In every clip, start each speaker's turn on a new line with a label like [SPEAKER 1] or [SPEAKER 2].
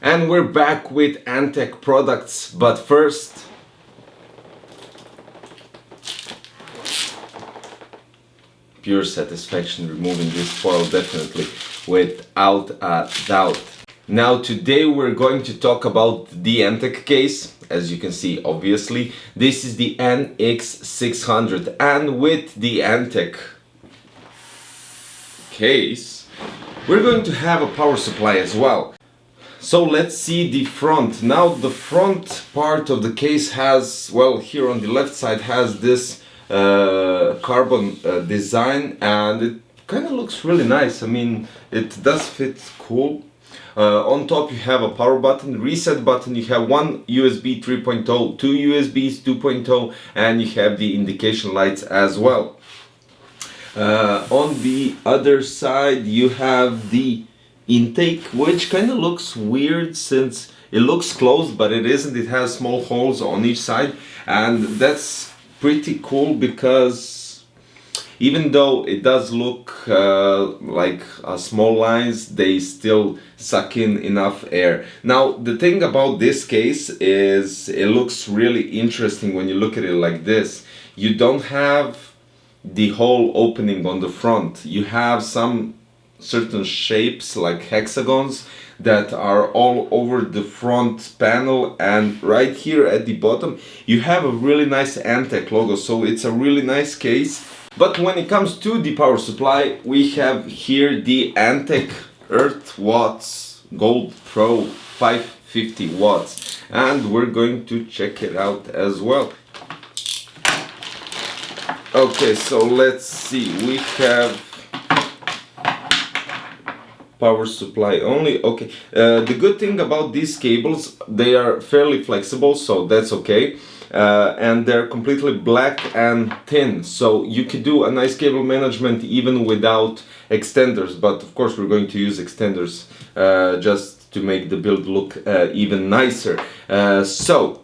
[SPEAKER 1] And we're back with ANTEC products, but first pure satisfaction removing this foil, definitely, without a doubt. Now today we're going to talk about the ANTEC case. As you can see, obviously this is the NX600, and with the ANTEC case we're going to have a power supply as well. So let's see the front. Now the front part of the case has, well, here on the left side has this carbon design, and it kind of looks really nice. I mean, it does fit cool. On top you have a power button, reset button, you have one USB 3.0, two USBs 2.0, and you have the indication lights as well. On the other side you have the intake, which kind of looks weird since it looks closed but it isn't. It has small holes on each side, and that's pretty cool because even though it does look like small lines, they still suck in enough air. Now the thing about this case is it looks really interesting when you look at it like this. You don't have the whole opening on the front. You have some certain shapes like hexagons that are all over the front panel, and right here at the bottom you have a really nice ANTEC logo, so it's a really nice case. But when it comes to the power supply, we have here the ANTEC EARTHWATTS Gold Pro 550 watts, and we're going to check it out as well. Okay, so let's see, we have power supply only. Okay, the good thing about these cables, they are fairly flexible, so that's okay. And they're completely black and thin, so you could do a nice cable management even without extenders, but of course we're going to use extenders just to make the build look even nicer. So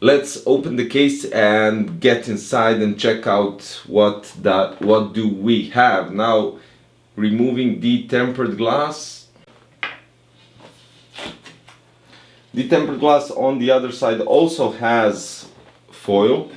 [SPEAKER 1] let's open the case and get inside and check out what do we have. Now, removing the tempered glass. The tempered glass on the other side also has foil,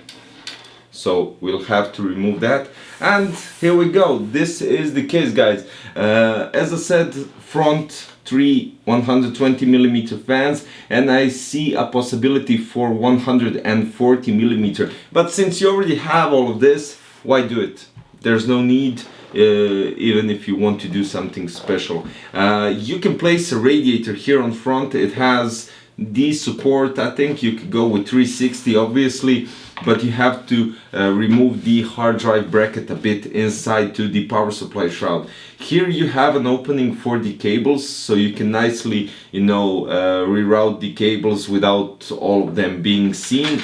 [SPEAKER 1] so we'll have to remove that. And here we go. This is the case, guys. As I said, front three 120mm fans, and I see a possibility for 140mm. But since you already have all of this, why do it? There's no need. Even if you want to do something special, you can place a radiator here on front. It has the support. I think you could go with 360 obviously, but you have to remove the hard drive bracket a bit inside to the power supply shroud. Here you have an opening for the cables, so you can nicely, you know, reroute the cables without all of them being seen.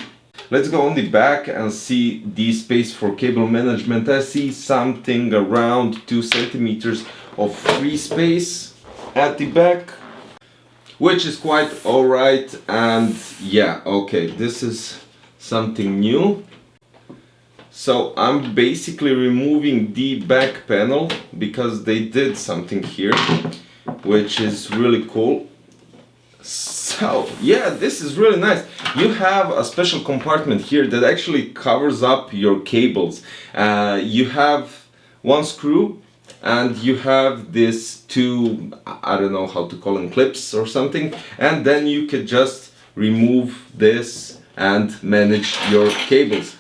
[SPEAKER 1] Let's go on the back and see the space for cable management. I see something around 2 centimeters of free space at the back, which is quite alright. And yeah, okay, this is something new. So I'm basically removing the back panel because they did something here, which is really cool. So yeah, this is really nice. You have a special compartment here that actually covers up your cables. You have one screw, and you have this two, I don't know how to call them, clips or something, and then you can just remove this and manage your cables.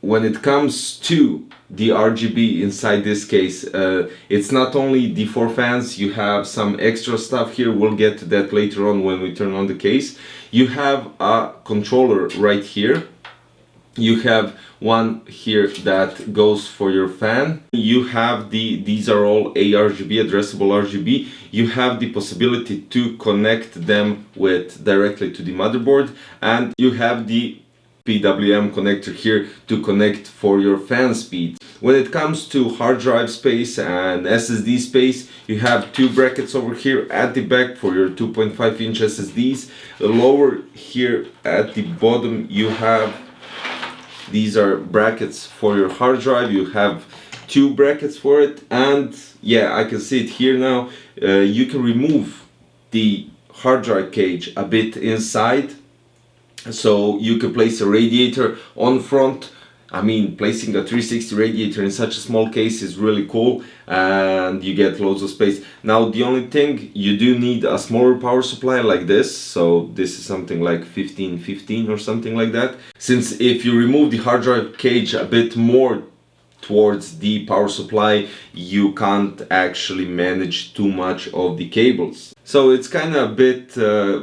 [SPEAKER 1] When it comes to the RGB inside this case, it's not only the 4 fans, you have some extra stuff here. We'll get to that later on when we turn on the case. You have a controller right here. You have one here that goes for your fan. You have these are all ARGB, addressable RGB. You have the possibility to connect them directly to the motherboard, and you have the PWM connector here to connect for your fan speed. When it comes to hard drive space and SSD space, you have 2 brackets over here at the back for your 2.5-inch SSDs. Lower here at the bottom you have, these are brackets for your hard drive. You have 2 brackets for it, and yeah, I can see it here now. You can remove the hard drive cage a bit inside, so you can place a radiator on front. I mean, placing a 360 radiator in such a small case is really cool, and you get loads of space. Now the only thing, you do need a smaller power supply like this, so this is something like 1515 or something like that, since if you remove the hard drive cage a bit more towards the power supply, you can't actually manage too much of the cables. So it's kind of a bit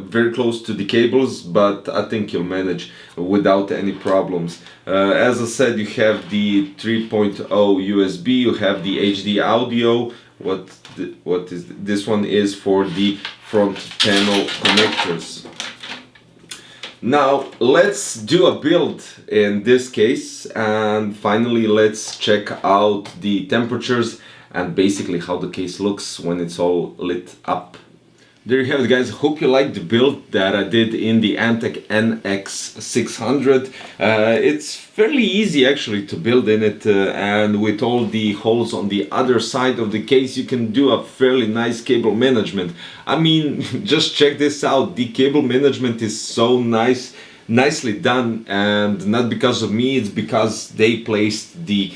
[SPEAKER 1] very close to the cables, but I think you'll manage without any problems. As I said, you have the 3.0 USB, you have the HD audio. What is this one is for the front panel connectors. Now let's do a build in this case, and finally let's check out the temperatures and basically how the case looks when it's all lit up. There you have it, guys. Hope you liked the build that I did in the ANTEC NX600. It's fairly easy actually to build in it, and with all the holes on the other side of the case, you can do a fairly nice cable management. I mean, just check this out. The cable management is so nicely done, and not because of me, it's because they placed the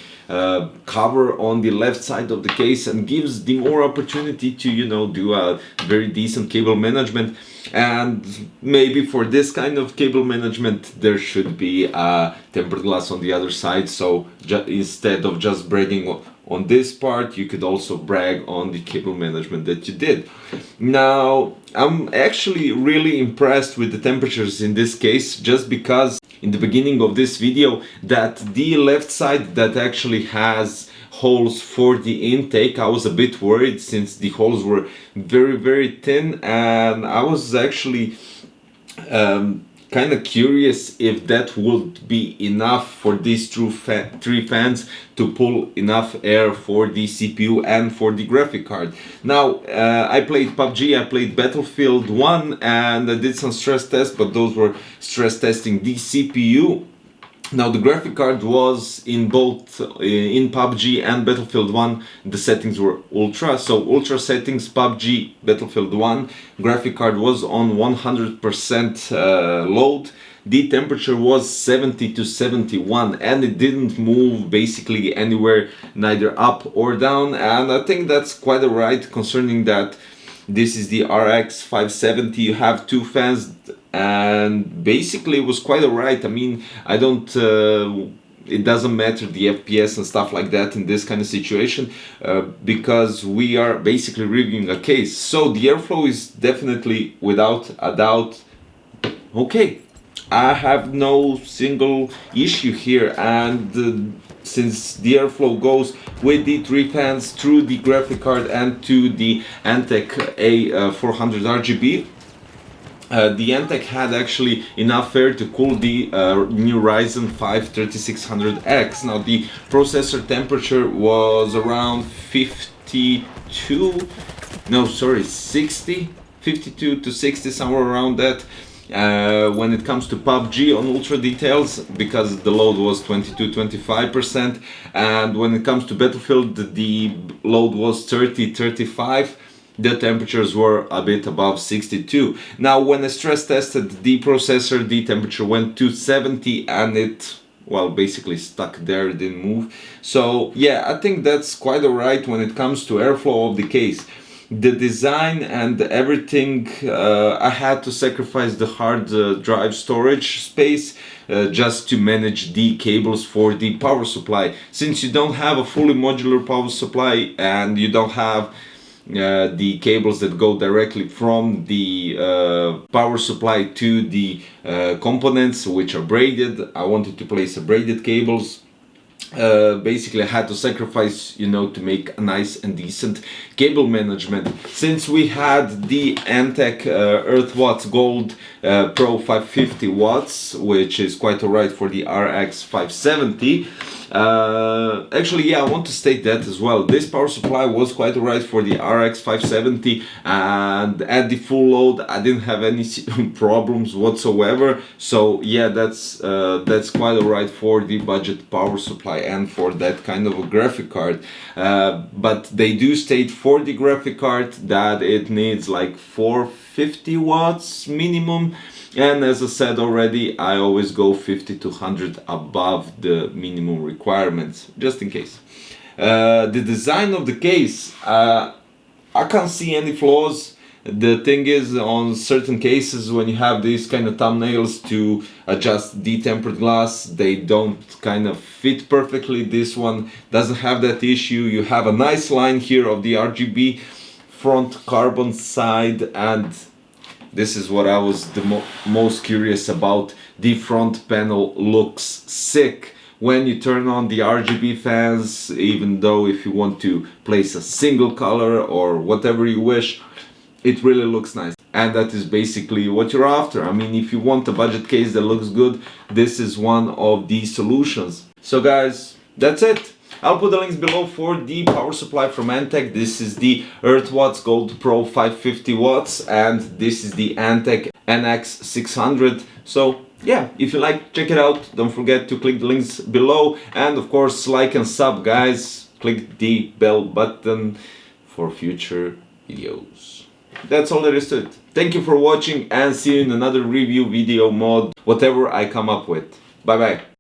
[SPEAKER 1] cover on the left side of the case and gives the more opportunity to, you know, do a very decent cable management. And maybe for this kind of cable management there should be a tempered glass on the other side, so instead of just bragging on this part, you could also brag on the cable management that you did. Now I'm actually really impressed with the temperatures in this case, just because in the beginning of this video that the left side that actually has holes for the intake, I was a bit worried since the holes were very thin, and I was actually kind of curious if that would be enough for these three fans to pull enough air for the CPU and for the graphic card. Now I played PUBG, I played Battlefield 1, and I did some stress tests, but those were stress testing the CPU. Now the graphic card was in both in PUBG and Battlefield 1, the settings were ultra, so ultra settings, PUBG, Battlefield 1, graphic card was on 100% load. The temperature was 70 to 71, and it didn't move basically anywhere, neither up or down, and I think that's quite alright concerning that this is the RX 570, you have two fans, and basically it was quite alright. I mean, I don't it doesn't matter the FPS and stuff like that in this kind of situation, because we are basically reviewing a case, so the airflow is definitely without a doubt okay. I have no single issue here, and since the airflow goes with the three fans through the graphic card and to the ANTEC A400 RGB, the ANTEC had actually enough air to cool the new Ryzen 5 3600X. Now the processor temperature was around 60, 52 to 60, somewhere around that. When it comes to PUBG on ultra details, because the load was 22-25%, and when it comes to Battlefield the load was 30-35, the temperatures were a bit above 62. Now when I stress tested the processor, the temperature went to 70 and it, well, basically stuck there, didn't move. So yeah, I think that's quite alright when it comes to airflow of the case. The design and everything, I had to sacrifice the hard drive storage space just to manage the cables for the power supply. Since you don't have a fully modular power supply and you don't have the cables that go directly from the power supply to the components, which are braided, I wanted to place a braided cables. Basically I had to sacrifice, you know, to make a nice and decent cable management. Since we had the ANTEC EARTHWATTS Gold Pro 550 watts, which is quite alright for the RX 570. Actually, yeah, I want to state that as well. This power supply was quite alright for the RX 570, and at the full load I didn't have any problems whatsoever. So yeah, that's quite alright for the budget power supply and for that kind of a graphic card. But they do state for the graphic card that it needs like 450 50 watts minimum, and as I said already, I always go 50 to 100 above the minimum requirements, just in case. The design of the case, I can't see any flaws. The thing is, on certain cases, when you have these kind of thumbnails to adjust detempered glass, they don't kind of fit perfectly. This one doesn't have that issue. You have a nice line here of the RGB front carbon side, and this is what I was the most curious about. The front panel looks sick when you turn on the RGB fans, even though if you want to place a single color or whatever you wish, it really looks nice, and that is basically what you're after. I mean, if you want a budget case that looks good, this is one of the solutions. So guys, that's it. I'll put the links below for the power supply from ANTEC. This is the EARTHWATTS Gold Pro 550 watts, and this is the ANTEC NX600. So yeah, if you like, check it out. Don't forget to click the links below, and of course, like and sub, guys. Click the bell button for future videos. That's all there is to it. Thank you for watching, and see you in another review, video, mod, whatever I come up with. Bye bye.